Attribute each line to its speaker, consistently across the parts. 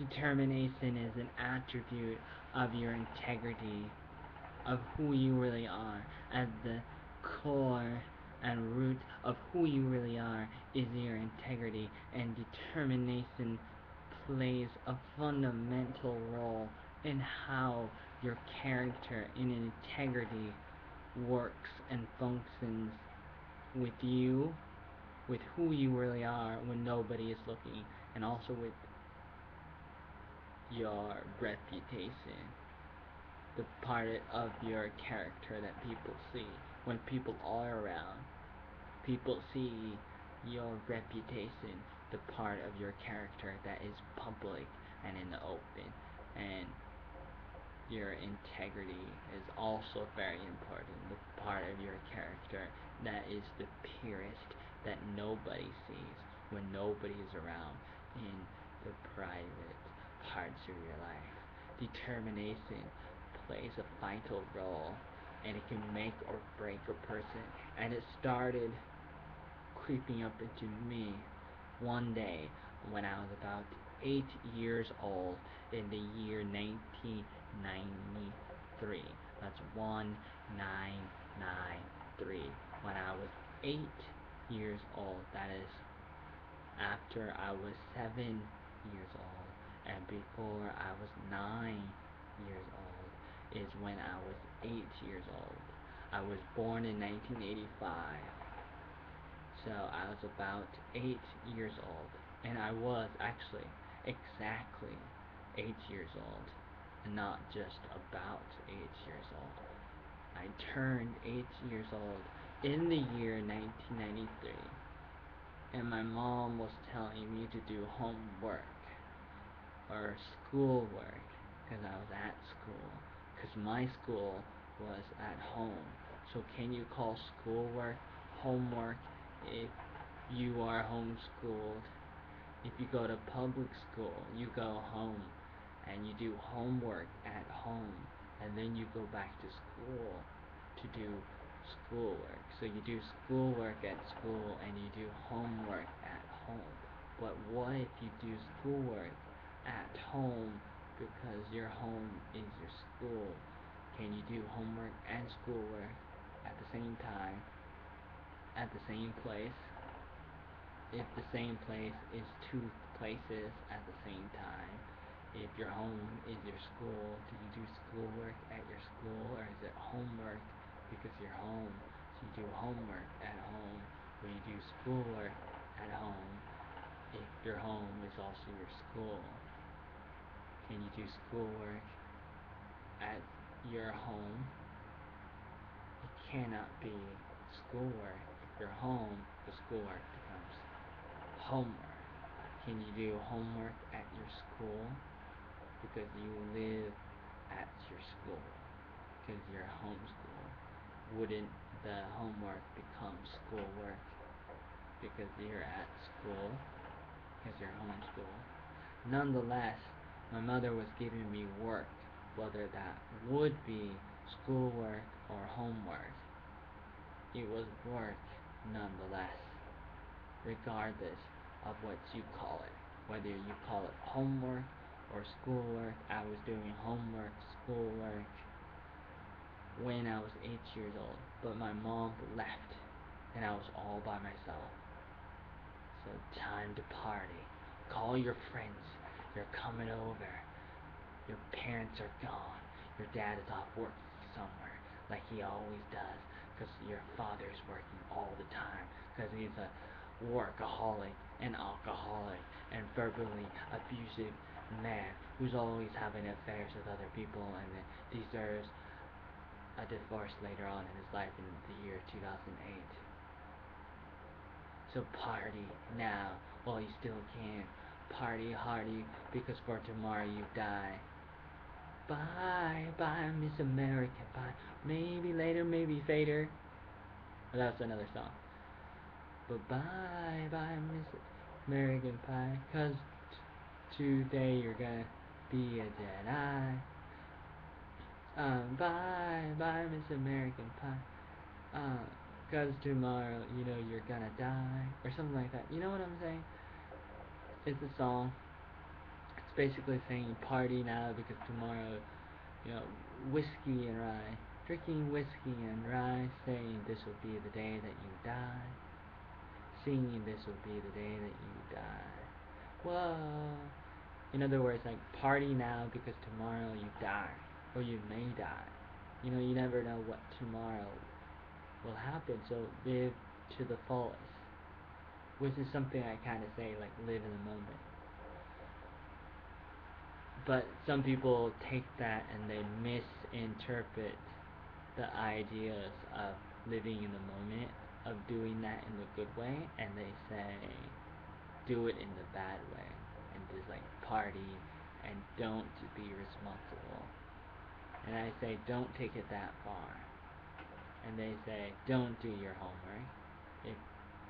Speaker 1: Determination is an attribute of your integrity, of who you really are. At the core and root of who you really are is your integrity, and determination plays a fundamental role in how your character in integrity works and functions with you, with who you really are when nobody is looking, and also with your reputation, the part of your character that people see when people are around. People see your reputation, the part of your character that is public and in the open, and your integrity is also very important, the part of your character that is the purest, that nobody sees when nobody is around in the private parts of your life. Determination plays a vital role, and it can make or break a person, and it started creeping up into me one day when I was about 8 years old in the year 1993. That's 1993. When I was 8 years old, that is after I was 7 years old, and before I was 9 years old, is when I was 8 years old. I was born in 1985. So I was about 8 years old, and I was actually exactly 8 years old, and not just about 8 years old. I turned 8 years old in the year 1993, and my mom was telling me to do homework or schoolwork because I was at school, because my school was at home. So can you call schoolwork homework if you are homeschooled? If you go to public school, you go home and you do homework at home, and then you go back to school to do schoolwork. So you do schoolwork at school and you do homework at home. But what if you do schoolwork at home because your home is your school? Can you do homework and schoolwork at the same time, at the same place? If the same place is two places at the same time, if your home is your school, do you do schoolwork at your school, or is it homework because you're home? So you do homework at home, or you do schoolwork at home if your home is also your school. Can you do schoolwork at your home? It cannot be schoolwork. If you're home, the schoolwork becomes homework. Can you do homework at your school? Because you live at your school, because you're homeschooled. Wouldn't the homework become schoolwork because you're at school, because you're homeschooled? Nonetheless, my mother was giving me work, whether that would be schoolwork or homework. It was work nonetheless, regardless of what you call it. Whether you call it homework or schoolwork, I was doing homework, schoolwork when I was 8 years old. But my mom left, and I was all by myself. So time to party. Call your friends. They're coming over. Your parents are gone. Your dad is off working somewhere, like he always does, because your father's working all the time, because he's a workaholic and alcoholic and verbally abusive man who's always having affairs with other people and deserves a divorce later on in his life in the year 2008. So party now while you still can. Party hardy, because for tomorrow you die. Bye, bye, Miss American Pie. Maybe later, maybe fader. Well, that's another song. But bye, bye, Miss American Pie. Cause today you're gonna be a Jedi. Bye, bye, Miss American Pie. Cause tomorrow, you know, you're gonna die. Or something like that. You know what I'm saying? It's a song. It's basically saying party now because tomorrow, you know, whiskey and rye, drinking whiskey and rye, saying this will be the day that you die, singing this will be the day that you die. Whoa. In other words, like party now because tomorrow you die, or you may die. You know, you never know what tomorrow will happen, so live to the fullest. Which is something I kind of say, like, live in the moment. But some people take that and they misinterpret the ideas of living in the moment, of doing that in the good way, and they say, do it in the bad way, and just like party and don't be responsible. And I say, don't take it that far. And they say, don't do your homework. If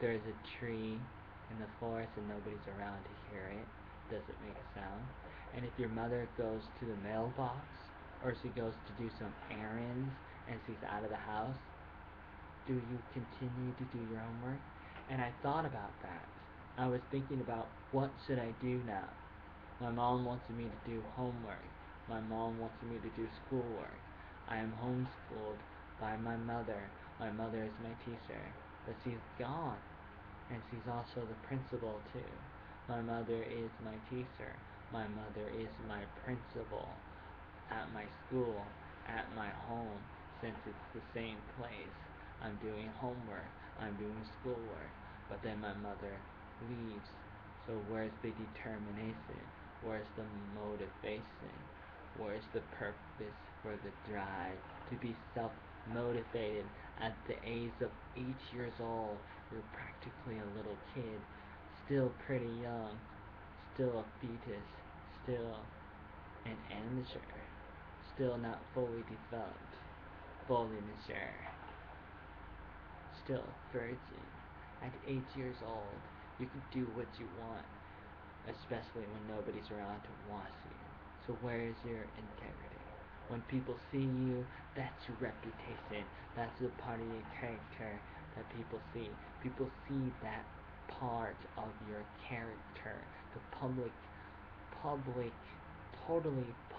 Speaker 1: there's a tree in the forest and nobody's around to hear it, does it make a sound? And if your mother goes to the mailbox, or she goes to do some errands and she's out of the house, do you continue to do your homework? And I thought about that. I was thinking about, what should I do now? My mom wants me to do homework. My mom wants me to do schoolwork. I am homeschooled by my mother. My mother is my teacher, but she's gone, and she's also the principal too. My mother is my teacher. My mother is my principal at my school, at my home, since it's the same place. I'm doing homework. I'm doing schoolwork, but then my mother leaves. So where's the determination? Where's the motivation? Where's the purpose for the drive to be self-motivated at the age of 8 years old? You're practically a little kid, still pretty young, still a fetus, still an amateur, still not fully developed, fully mature, still virgin. At 8 years old, you can do what you want, especially when nobody's around to watch you. So where is your integrity? When people see you, that's your reputation. That's the part of your character that people see. People see that part of your character. The public, totally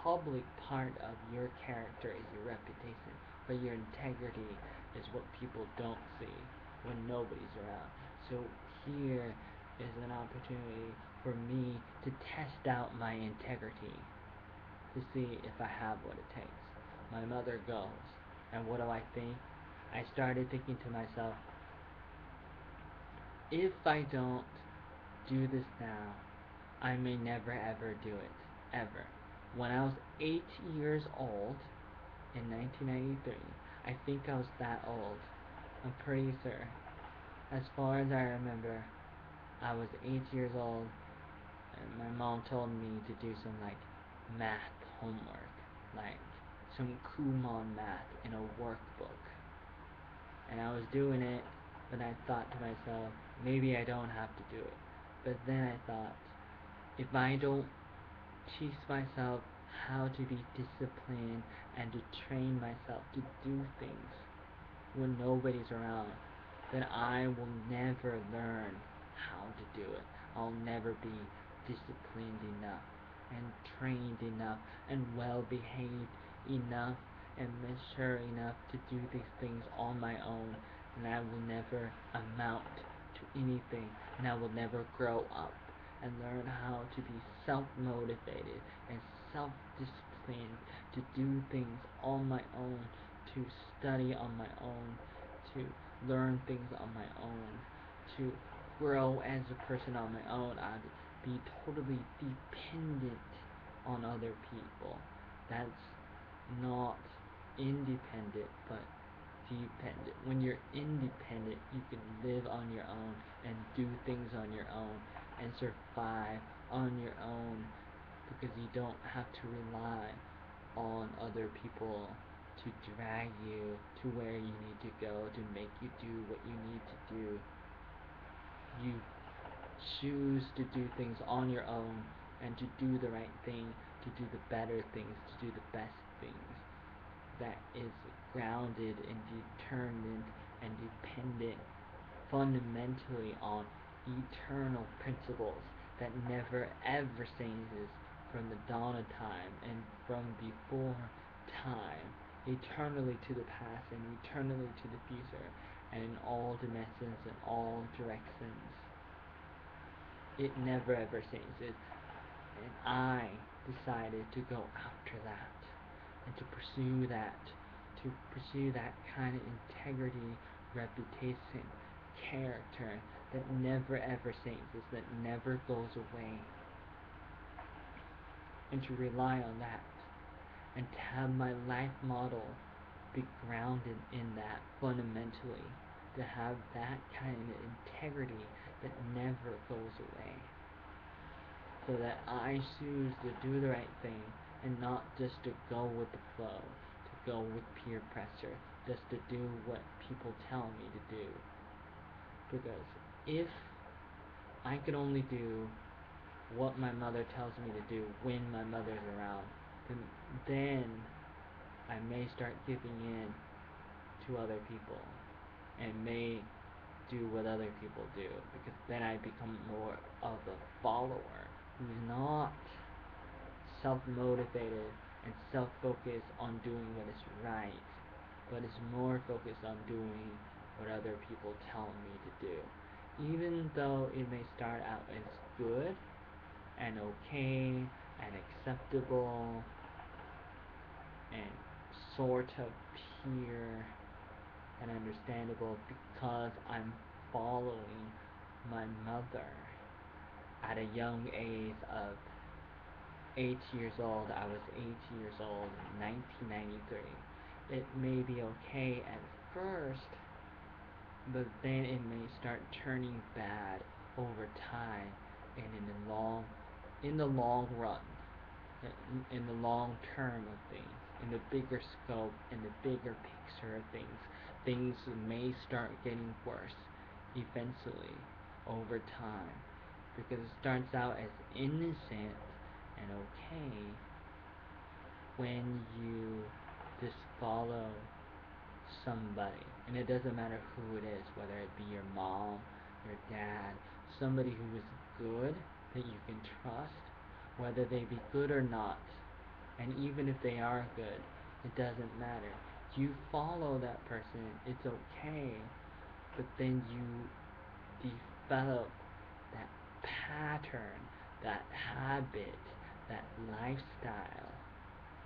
Speaker 1: public part of your character is your reputation. But your integrity is what people don't see when nobody's around. So here is an opportunity for me to test out my integrity, to see if I have what it takes. My mother goes, and what do I think? I started thinking to myself, if I don't do this now, I may never ever do it. Ever. When I was 8 years old, in 1993, I think I was that old. I'm pretty sure. As far as I remember, I was 8 years old, and my mom told me to do some like math homework, like some Kumon math in a workbook. And I was doing it, but I thought to myself, maybe I don't have to do it. But then I thought, if I don't teach myself how to be disciplined and to train myself to do things when nobody's around, then I will never learn how to do it. I'll never be disciplined enough and trained enough and well behaved enough and mature enough to do these things on my own, and I will never amount to anything, and I will never grow up and learn how to be self-motivated and self-disciplined, to do things on my own, to study on my own, to learn things on my own, to grow as a person on my own. I'd be totally dependent on other people. That's not independent, but dependent. When you're independent, you can live on your own and do things on your own and survive on your own, because you don't have to rely on other people to drag you to where you need to go, to make you do what you need to do. You choose to do things on your own and to do the right thing, to do the better things, to do the best things. That is grounded and determined and dependent fundamentally on eternal principles that never ever changes, from the dawn of time and from before time, eternally to the past and eternally to the future, and in all dimensions and all directions. It never ever changes. And I decided to go after that and to pursue that kind of integrity, reputation, character that never ever changes, that never goes away, and to rely on that, and to have my life model be grounded in that fundamentally, to have that kind of integrity that never goes away, so that I choose to do the right thing and not just to go with the flow, to go with peer pressure, just to do what people tell me to do. Because if I could only do what my mother tells me to do when my mother's around, then I may start giving in to other people and may do what other people do, because then I become more of a follower who's not self-motivated and self-focused on doing what is right, but is more focused on doing what other people tell me to do. Even though it may start out as good and okay and acceptable and sort of pure and understandable, because I'm following my mother at a young age of 8 years old. I was 8 years old in 1993. It may be okay at first, but then it may start turning bad over time, and in the long run, in the long term of things, in the bigger scope, in the bigger picture of things may start getting worse eventually over time, because it starts out as innocent and okay when you just follow somebody, and it doesn't matter who it is, whether it be your mom, your dad, somebody who is good that you can trust, whether they be good or not, and even if they are good, it doesn't matter. You follow that person, it's okay, but then you develop that pattern, that habit, that lifestyle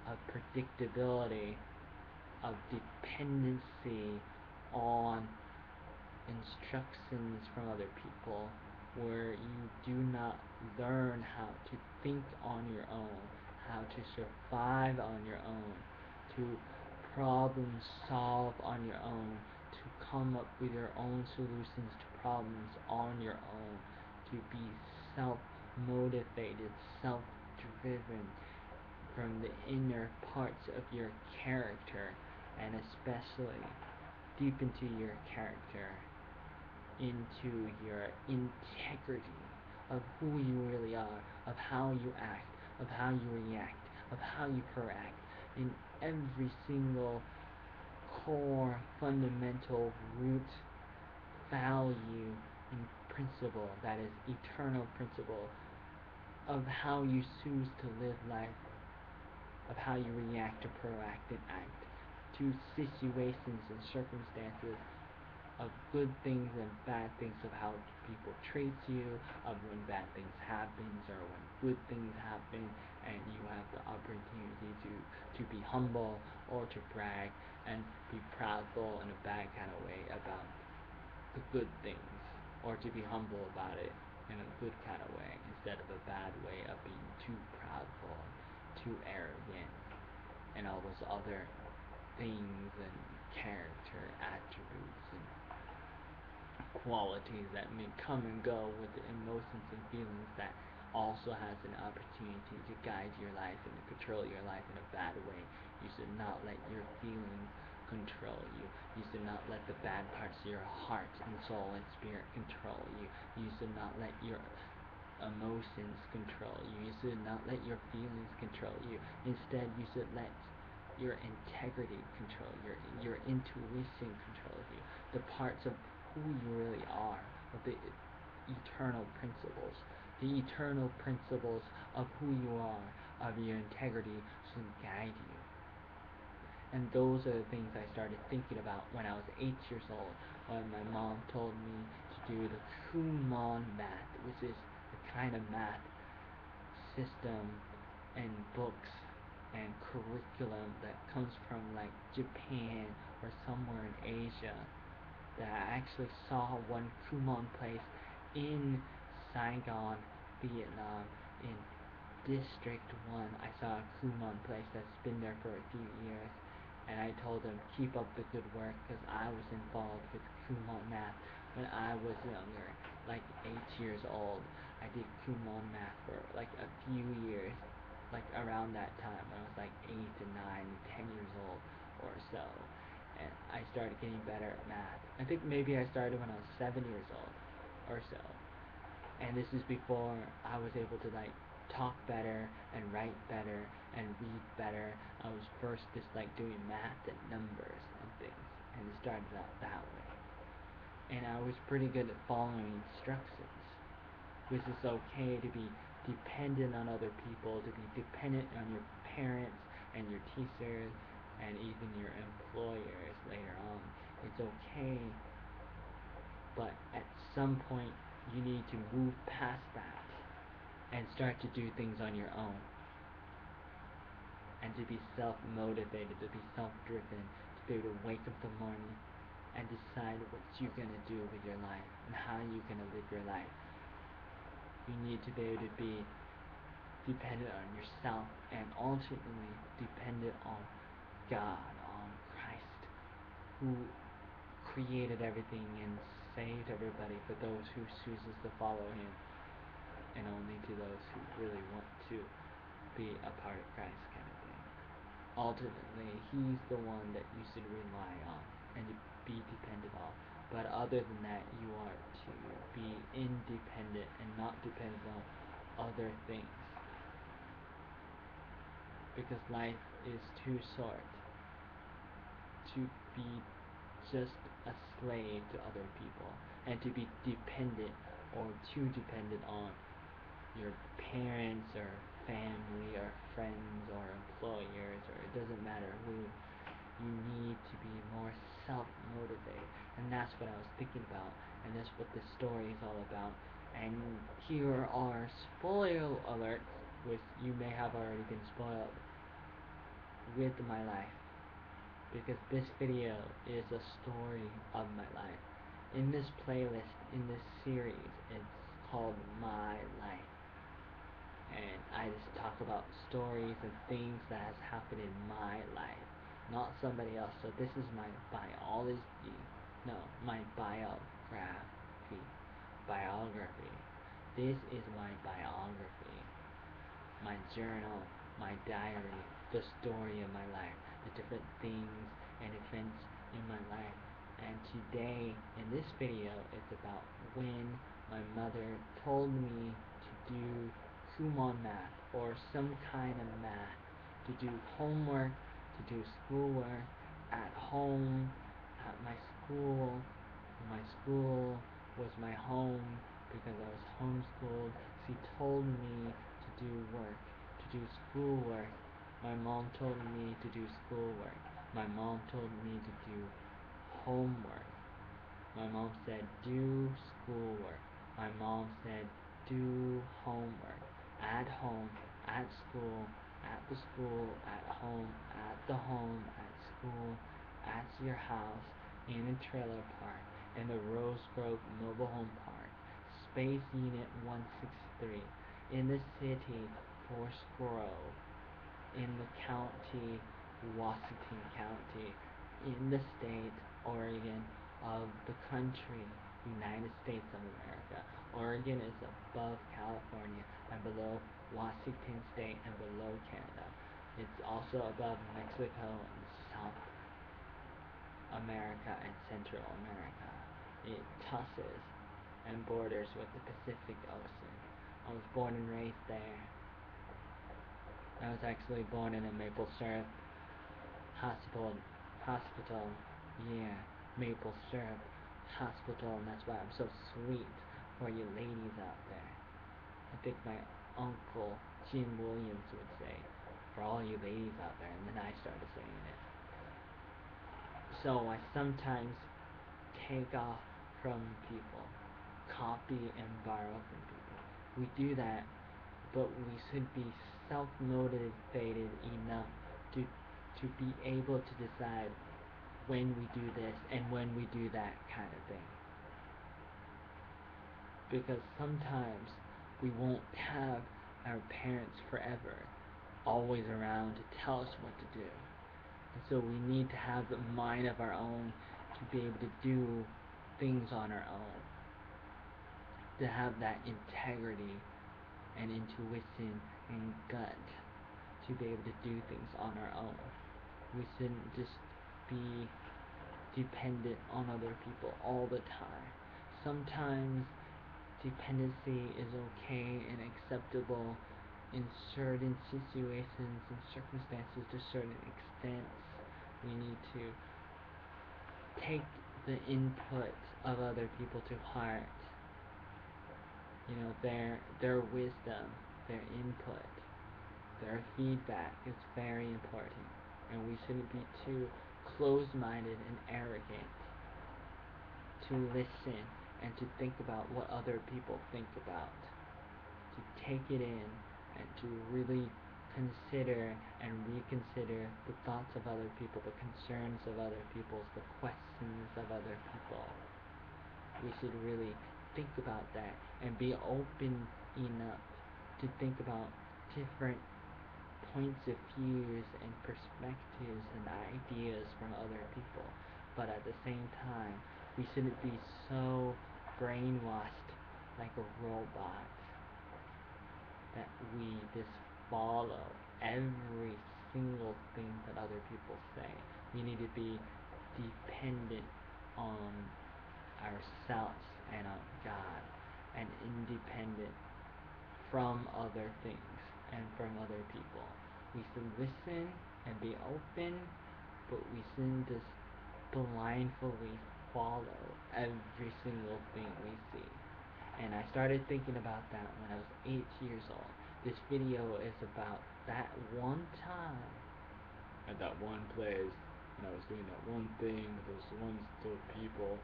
Speaker 1: of predictability, of dependency on instructions from other people, where you do not learn how to think on your own, how to survive on your own, to problem solve on your own, to come up with your own solutions to problems on your own, to be self-motivated, self-driven from the inner parts of your character, and especially deep into your character, into your integrity of who you really are, of how you act, of how you react, of how you proact, in every single core, fundamental, root, value, and principle that is eternal principle of how you choose to live life, of how you react to proact and act to situations and circumstances, of good things and bad things, of how people treat you, of when bad things happen or when good things happen, and you have the opportunity to be humble or to brag and be proudful in a bad kind of way about the good things, or to be humble about it in a good kind of way instead of a bad way of being too proudful, too arrogant, and all those other things and character attributes and qualities that may come and go with the emotions and feelings, that also has an opportunity to guide your life and to control your life in a bad way. You should not let your feelings control you. You should not let the bad parts of your heart and soul and spirit control you. You should not let your emotions control you. You should not let your feelings control you. Instead, you should let your integrity control your intuition control you, the parts of who you really are, of the eternal principles The eternal principles of who you are, of your integrity, should guide you. And those are the things I started thinking about when I was 8 years old, when my mom told me to do the Kumon math, which is the kind of math system and books and curriculum that comes from like Japan or somewhere in Asia, that I actually saw one Kumon place in Saigon, Vietnam, in District 1. I saw a Kumon place that's been there for a few years, and I told them keep up the good work because I was involved with Kumon math when I was younger, like 8 years old. I did Kumon math for like a few years, like around that time when I was like 8 and 9 and 10 years old or so. And I started getting better at math. I think maybe I started when I was 7 years old or so. And this is before I was able to like talk better and write better and read better. I was first just like doing math and numbers and things, and it started out that way. And I was pretty good at following instructions, which is okay to be dependent on other people, to be dependent on your parents and your teachers and even your employers later on. It's okay, but at some point you need to move past that and start to do things on your own, and to be self-motivated, to be self-driven, to be able to wake up in the morning and decide what you're going to do with your life and how you're going to live your life. You need to be able to be dependent on yourself and ultimately dependent on God, on Christ, who created everything and saved everybody for those who chooses to follow him, and only to those who really want to be a part of Christ kind of thing. Ultimately, he's the one that you should rely on and be dependent on. But other than that, you are to be independent and not dependent on other things. Because life is too short to be just a slave to other people and to be dependent or too dependent on your parents or family or friends or employers, or it doesn't matter who. You need to be more self-motivated, and that's what I was thinking about, and that's what this story is all about. And here are spoiler alerts, which you may have already been spoiled with my life, because this video is a story of my life. In this playlist, in this series, it's called My Life, and I just talk about stories and things that has happened in my life, not somebody else. So this is my biology, no, my biography. This is my biography, my journal, my diary, the story of my life, the different things and events in my life. And today, in this video, it's about when my mother told me to do Kumon math, or some kind of math, to do homework, to do schoolwork, at home, at my school. My school was my home because I was homeschooled. She told me to do work, to do schoolwork. My mom told me to do schoolwork. My mom told me to do homework. My mom said do schoolwork. My mom said do homework. At home, at school, at the school, at home, at school, at your house, in a trailer park, in the Rose Grove Mobile Home Park, Space Unit 163, in the city, Forest Grove, in the county, Washington County, in the state, Oregon, of the country, United States of America. Oregon is above California and below Washington State and below Canada. It's also above Mexico and South America and Central America. It touches and borders with the Pacific Ocean. I was born and raised there. I was actually born in a maple syrup hospital, yeah, maple syrup hospital, and that's why I'm so sweet for you ladies out there. I think my uncle Jim Williams would say, for all you ladies out there, and then I started saying it. So I sometimes take off from people, copy and borrow from people. We do that, but we should be self-motivated enough to be able to decide when we do this and when we do that kind of thing. Because sometimes we won't have our parents forever always around to tell us what to do. And so we need to have the mind of our own to be able to do things on our own. To have that integrity and intuition and gut to be able to do things on our own. We shouldn't just be dependent on other people all the time. Sometimes dependency is okay and acceptable in certain situations and circumstances to certain extents. We need to take the input of other people to heart. You know, their wisdom, their input, their feedback is very important. And we shouldn't be too closed-minded and arrogant to listen and to think about what other people think about. To take it in and to really consider and reconsider the thoughts of other people, the concerns of other people, the questions of other people. We should really think about that and be open enough to think about different points of views and perspectives and ideas from other people. But at the same time, we shouldn't be so brainwashed like a robot that we just follow every single thing that other people say. We need to be dependent on ourselves and on God, and independent from other things and from other people. We should listen and be open, but we shouldn't just blindly follow every single thing we see. And I started thinking about that when I was 8 years old. This video is about that one time at that one place when I was doing that one thing with those one little people,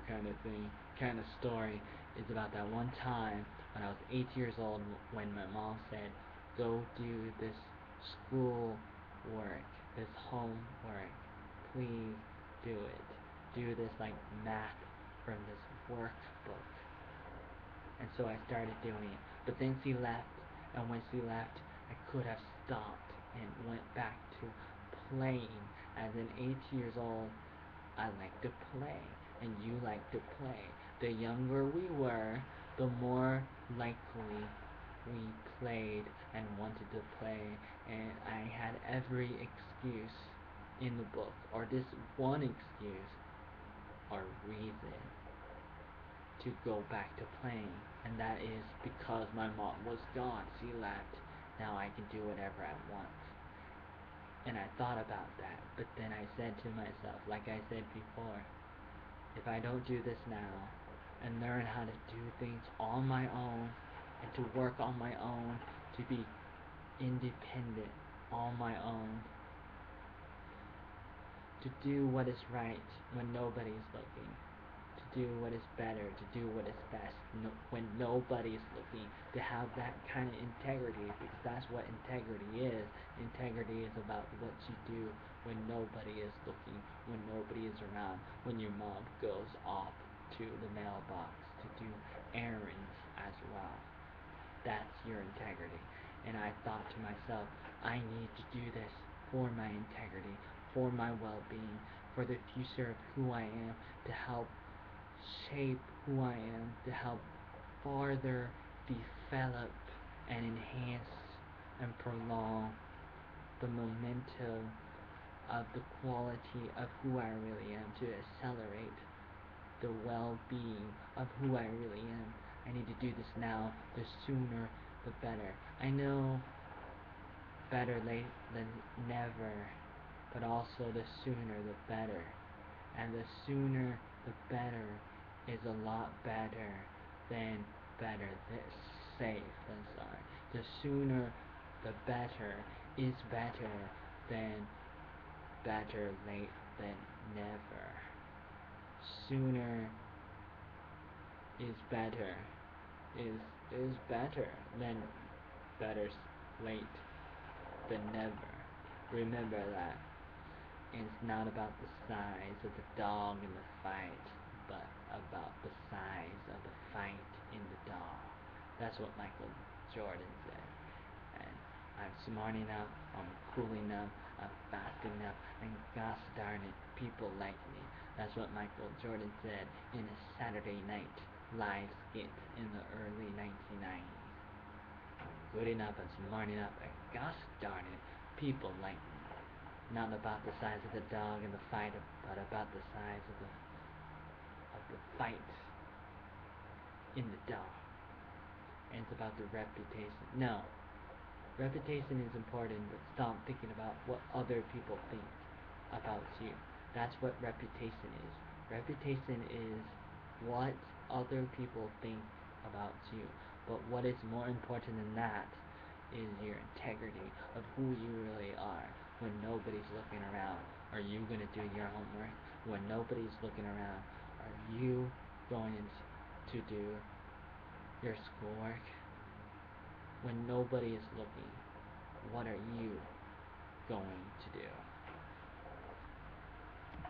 Speaker 1: kind of thing, kind of story. Is about that one time when I was 8 years old when my mom said, go do this school work, this homework, please do it. Do this like math from this workbook. And so I started doing it. But then she left, and when she left, I could have stopped and went back to playing. As an 8 years old, I like to play, and you like to play. The younger we were, the more likely we played and wanted to play, and I had every excuse in the book, or this one excuse or reason to go back to playing, and that is because my mom was gone. She left. Now I can do whatever I want. And I thought about that, but then I said to myself, like I said before, if I don't do this now and learn how to do things on my own and to work on my own, to be independent on my own, to do what is right when nobody's looking, to do what is better, to do what is best when nobody's looking, to have that kind of integrity, because that's what integrity is. Integrity is about what you do when nobody is looking, when nobody is around, when your mom goes off to the mailbox to do errands as well. That's your integrity. And I thought to myself, I need to do this for my integrity, for my well-being, for the future of who I am, to help shape who I am, to help farther develop and enhance and prolong the momentum of the quality of who I really am, to accelerate the well-being of who I really am. I need to do this now. The sooner, the better. I know better late than never, but also the sooner, the better. And the sooner, the better is a lot better than better this. safe than sorry. The sooner the better is better than better late than never. Sooner is better is better than better late than never. Remember that. It's not about the size of the dog in the fight, but about the size of the fight in the dog. That's what Michael Jordan said. And I'm smart enough, I'm cool enough, I'm fast enough, and gosh darn it, people like me. That's what Michael Jordan said in a Saturday Night Live skit in the early 1990s. I'm good enough, I'm smart enough, and gosh darn it, people like me. Not about the size of the dog in the fight, but about the size of the fight in the dog. And it's about the reputation. No, reputation is important, but stop thinking about what other people think about you. That's what reputation is. Reputation is what other people think about you. But what is more important than that is your integrity of who you really are when nobody's looking around. Are you going to do your homework? When nobody's looking around, are you going to do your schoolwork? When nobody is looking, what are you going to do?